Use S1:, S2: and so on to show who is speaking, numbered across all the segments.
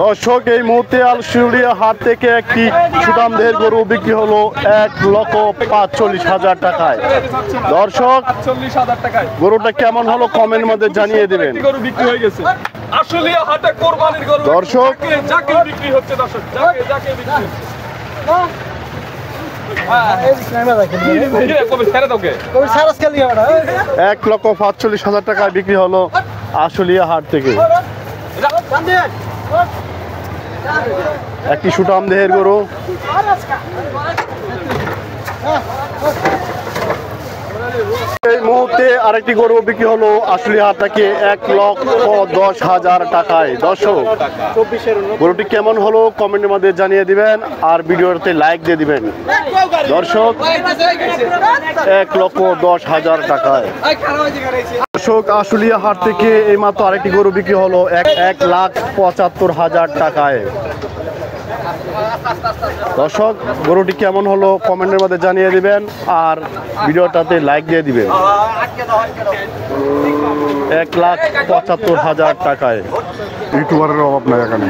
S1: দর্শক এই মুহূর্তে আশুলিয়া হাট থেকে একটি সুঠামদের গরু বিক্রি হলো 1,45,000 টাকায়। দর্শক গরুটা কেমন হলো কমেন্ট মধ্যে জানিয়ে দেবেন।
S2: আশুলিয়া হাটে কোরবানির গরু
S1: দর্শক
S2: যাকে বিক্রি হচ্ছে দর্শক যাকে বিক্রি
S1: 1,45,000 টাকায় বিক্রি হলো আশুলিয়া হাট থেকে একটি সুঠাম দেহের গরু। এই মুহূর্তে আরেকটি গরু বিক্রি হলো আশুলিয়া হাট থেকে 1,10,000 টাকায়। দর্শক গরুটি কেমন হলো কমেন্টের মধ্যে জানিয়ে দিবেন আর ভিডিওতে লাইক দিয়ে দিবেন। দর্শক 1,10,000 টাকায়। দর্শক আশুলিয়া হাট থেকে এই মাত্র আরেকটি গরু বিক্রি হলো 1,75,000 টাকায়। দর্শক গরুটি কেমন হলো কমেন্টের মধ্যে জানিয়ে দিবেন আর ভিডিওটাতে লাইক দিয়ে দিবেন। 1,75,000 টাকায়। ইউটিউবারের অভাব নাই এখানে,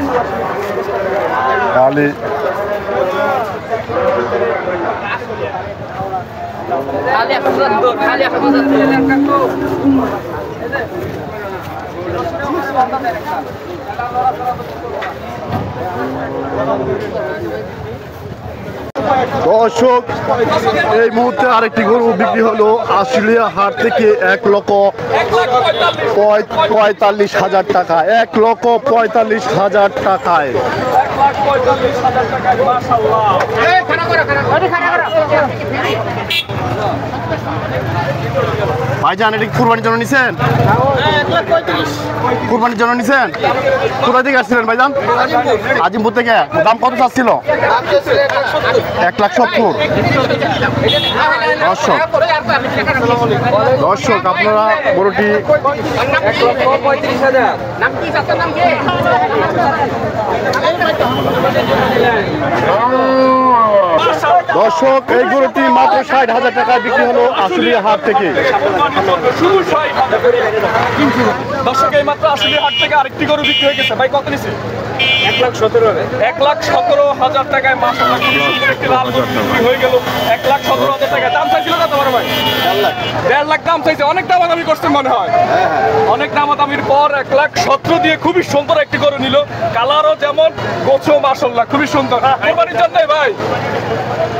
S1: দর্শক এই মুহূর্তে আরেকটি গরু বিক্রি হলো আশুলিয়া হাট থেকে 1,45,000 টাকা। 1,45,000 টাকায়। ভাইজান এটা কুরবানির জন্য নিছেন? কুরবানির জন্য নিছেন? কোথা থেকে আসছিলেন ভাইজান? আজিমপুর থেকে। দাম কত চাচ্ছিল? 1,70,000। দর্শক আপনারা গরুটি দর্শক এই গরুটি মাত্র 60,000 টাকায় বিক্রি হলো আশুলিয়া হাট থেকে।
S2: দর্শক এই মাত্র আশুলিয়া হাট থেকে আরেকটি গরু বিক্রি হয়ে গেছে। ভাই কত নিছে? 1,17,000 টাকায় মাশাআল্লাহ খুব সুন্দর একটি লাল গরু বিক্রি হয়ে গেল 1,17,000 টাকা। দাম চাইছিল কত বড় ভাই? 1.5 লাখ দাম চাইছে। অনেক দামাদামি করছেন মনে হয়। অনেক দামাদামির পর 1,17,000 দিয়ে খুবই সুন্দর একটি গরু নিল। কালারও যেমন, গোছও মাশাআল্লাহ খুবই সুন্দর। কোরবানির জন্যই ভাই?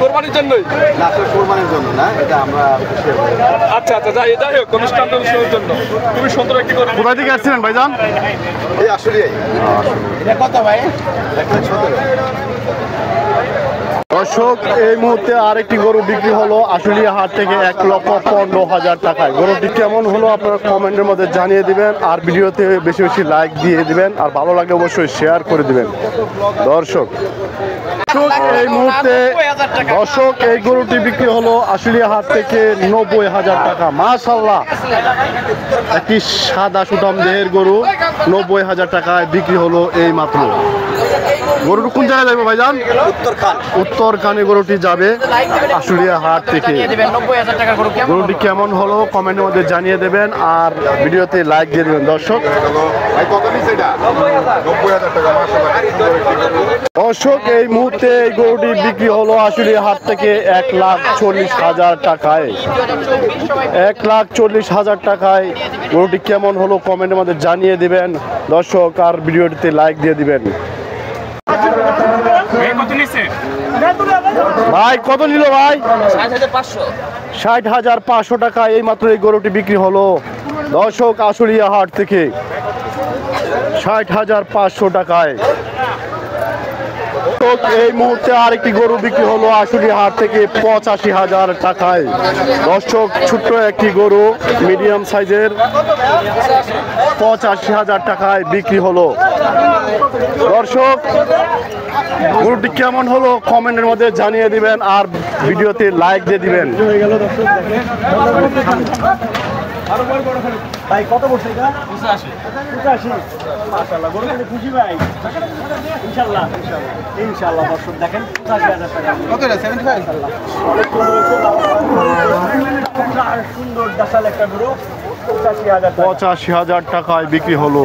S2: কোরবানির জন্যই?
S3: না, কোরবানির জন্য না, এটা আমরা
S2: আচ্ছা যাই হোক অনুষ্ঠানের জন্য খুবই সুন্দর একটি গরু।
S1: কোথা থেকে আসছিলেন ভাইজান?
S3: এই আশুলিয়ায়। কত ভাই? 1,17,000।
S1: দর্শক এই মুহূর্তে আরেকটি গরু বিক্রি হলো আশুলিয়া হাট থেকে 1,15,000 টাকায়। গরুটি কেমন হলো আপনারা কমেন্টের মধ্যে জানিয়ে দিবেন আর ভিডিওতে বেশি বেশি লাইক দিয়ে দিবেন আর ভালো লাগলে অবশ্যই শেয়ার করে দিবেন। দর্শক এই মুহূর্তে দর্শক এই গরুটি বিক্রি হলো আশুলিয়া হাট থেকে 90,000 টাকা। মাশাআল্লাহ একটি সাদা সুঠাম দেহের গরু 90,000 টাকায় বিক্রি হলো এই মাত্র। গরুটি কোন জায়গায় যাবে ভাইজান? উত্তরখানে গরুটি যাবে আশুলিয়া হাট থেকে। গরুটি কেমন হলো কমেন্টের মধ্যে জানিয়ে দেবেন আর ভিডিওতে লাইক দিয়ে দেবেন। দর্শক দর্শক এই মুহূর্তে এই গরুটি বিক্রি হলো আশুলিয়া হাট থেকে 1,40,000 টাকায়। 1,40,000 টাকায় গরুটি কেমন হলো কমেন্টের মধ্যে জানিয়ে দিবেন। দর্শক আর ভিডিওটিতে লাইক দিয়ে দিবেন। ভাই কত নিল ভাই? 60,500 টাকা। এই মাত্র এই গরুটি বিক্রি হলো দর্শক আশুলিয়া হাট থেকে 60,500 টাকায়। এই মুহূর্তে আরেকটি গরু বিক্রি হলো আশুলিয়া হাট থেকে 85,000 টাকায়। দর্শক ছোট্ট একটি গরু মিডিয়াম সাইজের 85,000 টাকায় বিক্রি হলো। দর্শক গরুটি কেমন হলো কমেন্টের মধ্যে জানিয়ে দিবেন আর ভিডিওতে লাইক দিয়ে দিবেন।
S4: ভাই কত বলছে এটা? 85 মাশাআল্লাহ গরু কিনে খুশি ভাই ইনশাআল্লাহ ইনশাআল্লাহ দর্শক দেখেন 85,000 টাকা কত এটা 75 ইনশাআল্লাহ সুন্দর দাসাল একটা গরু 85,000
S1: টাকায় বিক্রি হলো।